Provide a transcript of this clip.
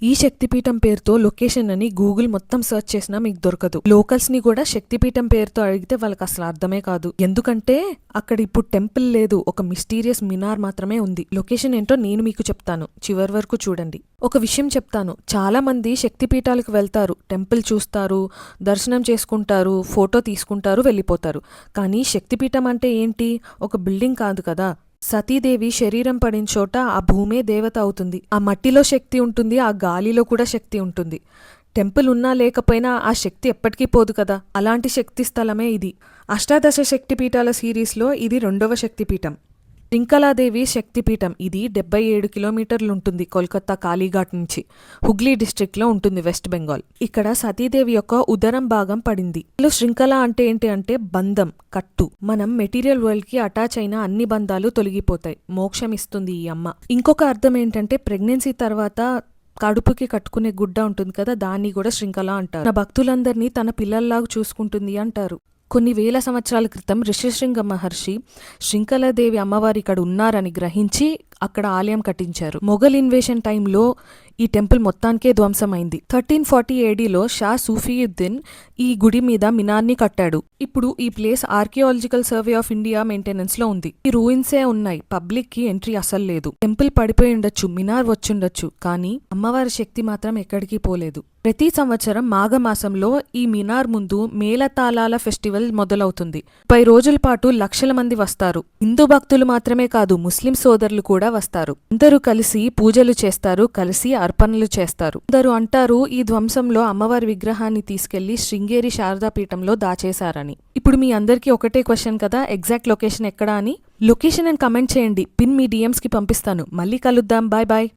ఈ శక్తిపీఠం పేరుతో లొకేషన్ అని గూగుల్ మొత్తం సెర్చ్ చేసినా మీకు దొరకదు. లోకల్స్ ని కూడా శక్తిపీఠం పేరుతో అడిగితే వాళ్ళకి అసలు అర్థమే కాదు. ఎందుకంటే అక్కడ ఇప్పుడు టెంపుల్ లేదు, ఒక మిస్టీరియస్ మినార్ మాత్రమే ఉంది. లొకేషన్ ఏంటో నేను మీకు చెప్తాను, చివరి వరకు చూడండి. ఒక విషయం చెప్తాను, చాలా మంది శక్తిపీఠాలకు వెళ్తారు, టెంపుల్ చూస్తారు, దర్శనం చేసుకుంటారు, ఫోటో తీసుకుంటారు, వెళ్ళిపోతారు. కానీ శక్తిపీఠం అంటే ఏంటి? ఒక బిల్డింగ్ కాదు కదా. సతీదేవి శరీరం పడిన చోట ఆ భూమే దేవత అవుతుంది. ఆ మట్టిలో శక్తి ఉంటుంది, ఆ గాలిలో కూడా శక్తి ఉంటుంది. టెంపుల్ ఉన్నా లేకపోయినా ఆ శక్తి ఎప్పటికీ పోదు కదా. అలాంటి శక్తి స్థలమే ఇది. అష్టాదశ శక్తిపీఠాల సిరీస్లో ఇది 2వ శక్తిపీఠం. శ్రింఖలాదేవి శక్తిపీఠం. ఇది 77 కిలోమీటర్లు ఉంటుంది కోల్కతా కాళీఘాట్ నుంచి. హుగ్లీ డిస్ట్రిక్ట్లో ఉంటుంది, వెస్ట్ బెంగాల్. ఇక్కడ సతీదేవి యొక్క ఉదరం భాగం పడింది. శృంఖల అంటే ఏంటి అంటే బంధం, కట్టు. మనం మెటీరియల్ వరల్డ్ కి అటాచ్ అయిన అన్ని బంధాలు తొలగిపోతాయి, మోక్షం ఇస్తుంది ఈ అమ్మ. ఇంకొక అర్థం ఏంటంటే ప్రెగ్నెన్సీ తర్వాత కడుపుకి కట్టుకునే గుడ్డ ఉంటుంది కదా, దాన్ని కూడా శృంఖల అంటారు. తన భక్తులందరినీ తన పిల్లల్లాగా చూసుకుంటుంది అంటారు. కొన్ని వేల సంవత్సరాల క్రితం ఋషిశృంగ మహర్షి శృంఖలాదేవి అమ్మవారి ఇక్కడ ఉన్నారని గ్రహించి అక్కడ ఆలయం కట్టించారు. మొఘల్ ఇన్వేషన్ టైంలో ఈ టెంపుల్ మొత్తానికే ధ్వంసమైంది. 1340 ADలో షా సూఫీయుద్దీన్ ఈ గుడి మీద మినార్ని కట్టాడు. ఇప్పుడు ఈ place archaeological survey of India maintenance లో ఉంది. ఈ రూయిన్సే ఉన్నాయి, పబ్లిక్ కి ఎంట్రీ అసలు లేదు. టెంపుల్ పడిపోయి ఉండొచ్చు, మినార్ వచ్చుండొచ్చు, కానీ అమ్మవారి శక్తి మాత్రం ఎక్కడికి పోలేదు. ప్రతి సంవత్సరం మాఘమాసంలో ఈ మినార్ ముందు మేళతాళాల ఫెస్టివల్ మొదలవుతుంది. 30 రోజుల పాటు లక్షల మంది వస్తారు. హిందూ భక్తులు మాత్రమే కాదు, ముస్లిం సోదరులు కూడా వస్తారు. అందరూ కలిసి పూజలు చేస్తారు, కలిసి అర్పణలు చేస్తారు. అందరూ అంటారు ఈ ధ్వంసంలో అమ్మవారి విగ్రహాన్ని తీసుకెళ్లి శృంగేరి శారదాపీఠంలో దాచేశారని. ఇప్పుడు మీ అందరికీ ఒకటే క్వశ్చన్ కదా, ఎగ్జాక్ట్ లొకేషన్ ఎక్కడా అని? లొకేషన్ అని కమెంట్ చేయండి, పిన్ మీ DMs కి పంపిస్తాను. మళ్ళీ కలుద్దాం, బాయ్ బాయ్.